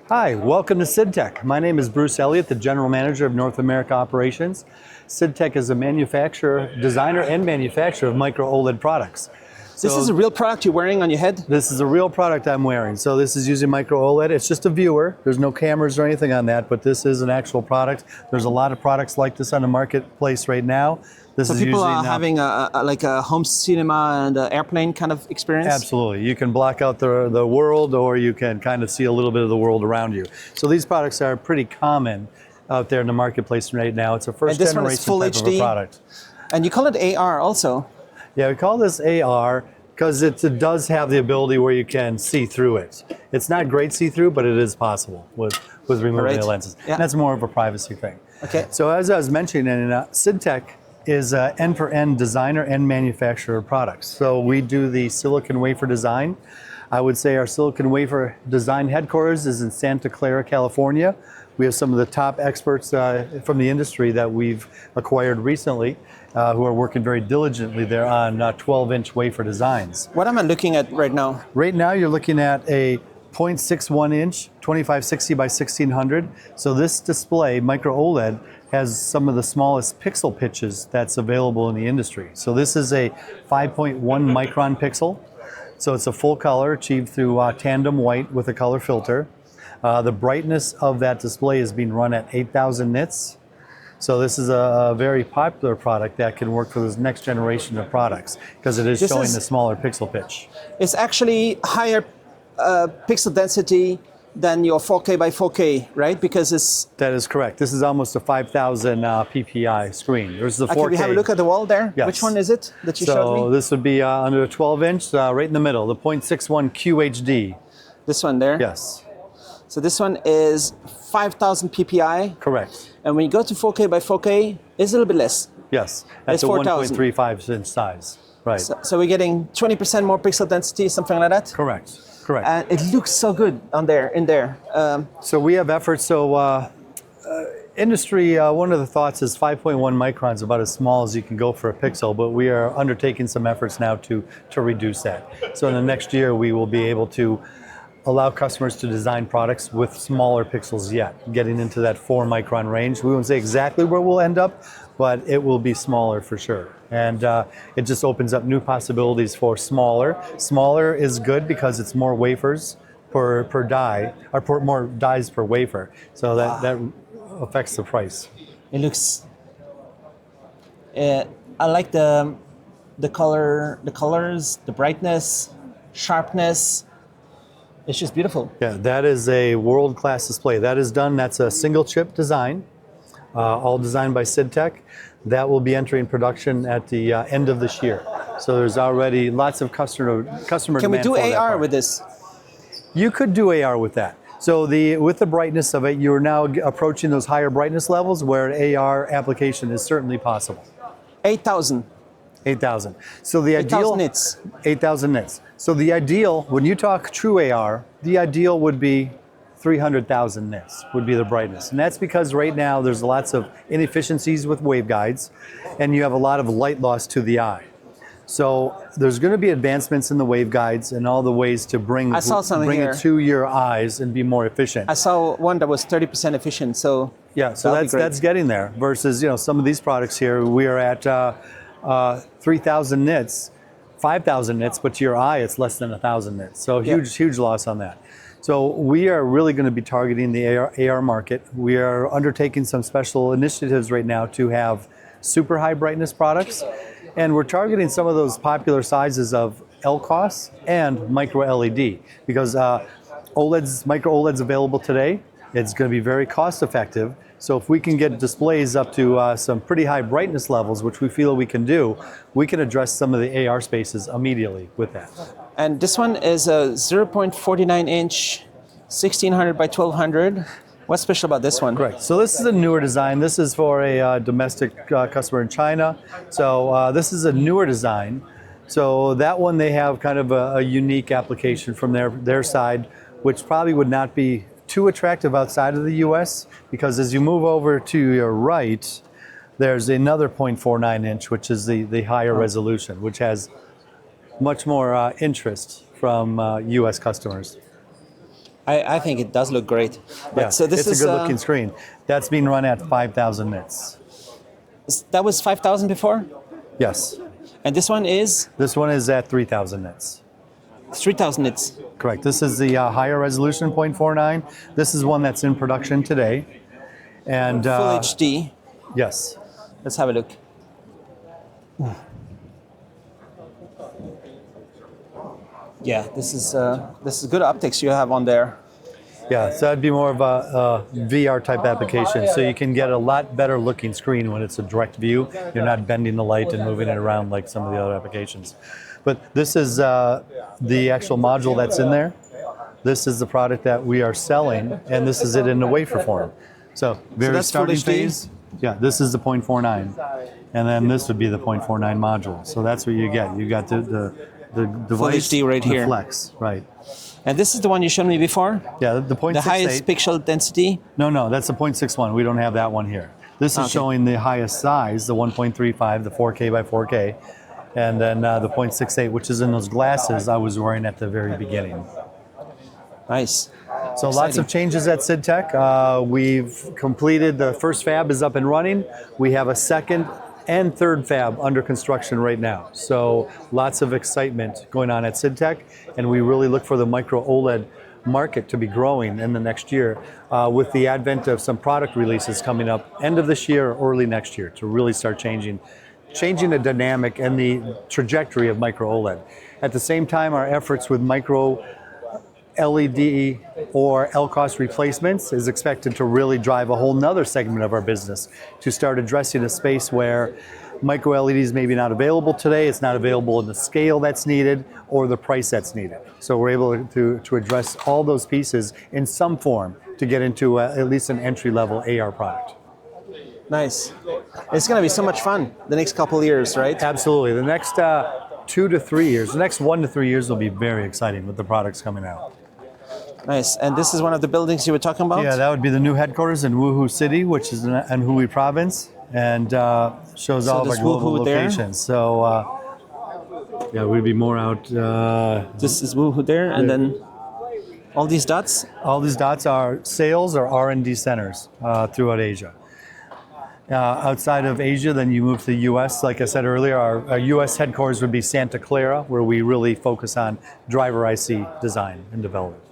Hi, welcome to Sidtek. My name is Bruce Elliott, the General Manager of North America Operations. Sidtek is a manufacturer, designer, and manufacturer of micro-OLED products. This is a real product you're wearing on your head? This is a real product I'm wearing. So this is using micro-OLED. It's just a viewer. There's no cameras or anything on that, but this is an actual product. There's a lot of products like this on the marketplace right now. This So is people usually are having like a home cinema and an airplane kind of experience? Absolutely. You can block out the world, or you can kind of see a little bit of the world around you. So these products are pretty common out there in the marketplace right now. It's a first generation type of a product. And you call it AR also? Yeah, we call this AR because it does have the ability where you can see through it. It's not great see-through, but it is possible with removing the lenses. Yeah. And that's more of a privacy thing. Okay. So as I was mentioning, Sidtek is an end-for-end designer and manufacturer of products. So we do the silicon wafer design. I would say our silicon wafer design headquarters is in Santa Clara, California. We have some of the top experts from the industry that we've acquired recently who are working very diligently there on 12-inch wafer designs. What am I looking at right now? Right now you're looking at a 0.61-inch, 2560 by 1600. So this display, micro-OLED, has some of the smallest pixel pitches that's available in the industry. So this is a 5.1 micron pixel. So it's a full color achieved through tandem white with a color filter. The brightness of that display is being run at 8,000 nits. So this is a very popular product that can work for this next generation of products because it is showing the smaller pixel pitch. It's actually higher pixel density than your 4K by 4K, right? Because it's... That is correct. This is almost a 5,000 PPI screen. There's the 4K. Can we have a look at the wall there? Yes. Which one is it that you showed me? So this would be under a 12-inch, right in the middle, the 0.61 QHD. This one there? Yes. So this one is 5,000 PPI. Correct. And when you go to 4K by 4K, it's a little bit less. Yes. That's a 1.35-inch size. Right. So we're getting 20% more pixel density, something like that? Correct. Correct. And it looks so good in there. So we have efforts. So industry, one of the thoughts is 5.1 microns, about as small as you can go for a pixel, but we are undertaking some efforts now to reduce that. So in the next year, we will be able to allow customers to design products with smaller pixels yet, getting into that 4 micron range. We won't say exactly where we'll end up, but it will be smaller for sure. And it just opens up new possibilities for smaller. Smaller is good because it's more wafers per die, or more dies per wafer. So that affects the price. It looks... I like the colors, the brightness, sharpness. It's just beautiful. Yeah, that is a world-class display. That is done, that's a single chip design, all designed by Sidtek. That will be entering production at the end of this year. So there's already lots of customer demand. Can we do AR with this? You could do AR with that. So with the brightness of it, you're now approaching those higher brightness levels where an AR application is certainly possible. 8,000. 8,000. So the ideal 8,000 nits. 8,000 nits. So the ideal, when you talk true AR, the ideal would be 300,000 nits would be the brightness. And that's because right now there's lots of inefficiencies with waveguides and you have a lot of light loss to the eye. So there's going to be advancements in the waveguides and all the ways to bring it to your eyes and be more efficient. I saw one that was 30% efficient. So yeah, so that's getting there versus some of these products here. We are at 3,000 nits, 5,000 nits, but to your eye it's less than 1,000 nits. So huge loss on that. So we are really going to be targeting the AR market. We are undertaking some special initiatives right now to have super high brightness products. And we're targeting some of those popular sizes of LCOS and micro-LED because micro-OLED's available today. It's going to be very cost effective. So if we can get displays up to some pretty high brightness levels, which we feel we can do, we can address some of the AR spaces immediately with that. And this one is a 0.49 inch, 1600 by 1200. What's special about this one? Correct. So this is a newer design. This is for a domestic customer in China. So this is a newer design. So that one they have kind of a unique application from their side, which probably would not be too attractive outside of the US, because as you move over to your right, there's another 0.49 inch, which is the higher resolution, which has much more interest from US customers. I think it does look great. But Yeah, so this it's is a good looking screen. That's being run at 5,000 nits. that was 5,000 before, Yes. and this one is This one is at 3,000 nits. 3,000 nits. Correct. This is the higher resolution 0.49. This is one that's in production today. And Full HD. yes. Let's have a look. Yeah, this is good optics you have on there. Yeah, so that'd be more of a VR type application. So you can get a lot better looking screen when it's a direct view. You're not bending the light and moving it around like some of the other applications. But this is the actual module that's in there. This is the product that we are selling, and this is it in the wafer form. So very that's full starting HD? phase. Yeah, this is the 0.49, and then this would be the 0.49 module. So that's what you get. You got the device HD right and the here. flex, right? And this is the one you showed me before? Yeah, the 0.68. The highest pixel density? No, that's the 0.61. We don't have that one here. This is showing the highest size, the 1.35, the 4K by 4K, and then the 0.68, which is in those glasses I was wearing at the very beginning. Nice. So lots of changes at Sidtek. We've completed the first fab is up and running. We have a second and third fab under construction right now. So lots of excitement going on at Sidtek, and we really look for the micro-OLED market to be growing in the next year with the advent of some product releases coming up end of this year or early next year to really start changing the dynamic and the trajectory of micro-OLED. At the same time, our efforts with micro LED or LCOS replacements is expected to really drive a whole nother segment of our business to start addressing a space where micro LEDs may be not available today, it's not available in the scale that's needed or the price that's needed. So we're able to address all those pieces in some form to get into at least an entry-level AR product. Nice. It's going to be so much fun the next couple of years, right? Absolutely. The next 2 to 3 years, the next 1 to 3 years will be very exciting with the products coming out. Nice. And this is one of the buildings you were talking about? Yeah, that would be the new headquarters in Wuhu City, which is in Anhui province, and shows all of our global Wuhu there? locations. So, yeah, we'd be more out. This is Wuhu there, and then all these dots? All these dots are sales or R&D centers throughout Asia. Outside of Asia, then you move to the U.S. Like I said earlier, our U.S. headquarters would be Santa Clara, where we really focus on driver IC design and development.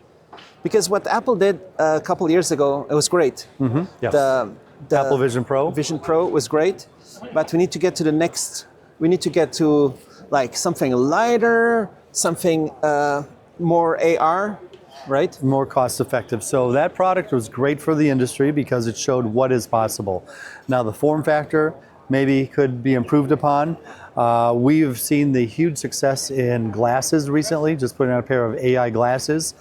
Because what Apple did a couple years ago, it was great. Mm-hmm. Yes. The Apple Vision Pro. Vision Pro was great, but we need to get to the next. We need to get to like something lighter, something more AR, right? More cost effective. So that product was great for the industry because it showed what is possible. Now the form factor maybe could be improved upon. We've seen the huge success in glasses recently, just putting out a pair of AI glasses.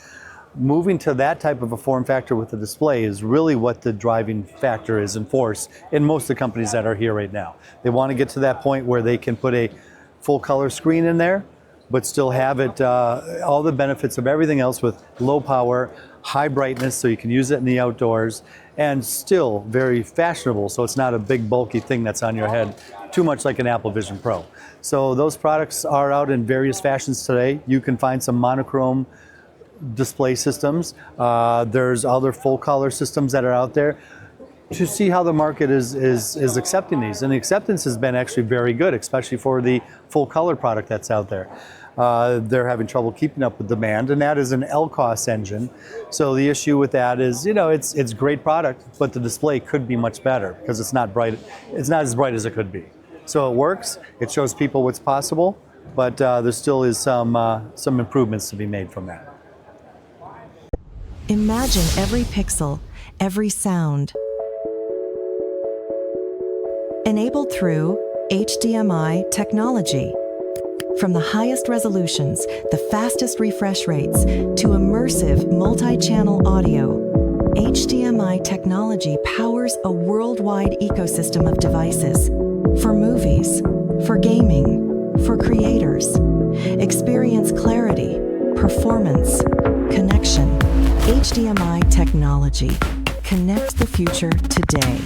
Moving to that type of a form factor with the display is really what the driving factor is in force in most of the companies that are here right now. They want to get to that point where they can put a full color screen in there, but still have it, all the benefits of everything else with low power, high brightness so you can use it in the outdoors, and still very fashionable so it's not a big bulky thing that's on your head, too much like an Apple Vision Pro. So those products are out in various fashions today. You can find some monochrome display systems. There's other full color systems that are out there to see how the market is accepting these. And the acceptance has been actually very good, especially for the full color product that's out there. They're having trouble keeping up with demand, and that is an LCOS engine. So the issue with that is, it's great product, but the display could be much better because it's not bright. It's not as bright as it could be. So it works. It shows people what's possible, but there still is some improvements to be made from that. Imagine every pixel, every sound. Enabled through HDMI technology. From the highest resolutions, the fastest refresh rates, to immersive multi-channel audio, HDMI technology powers a worldwide ecosystem of devices for movies, for gaming, for creators. Experience clarity, performance, connection. HDMI technology. Connect the future today.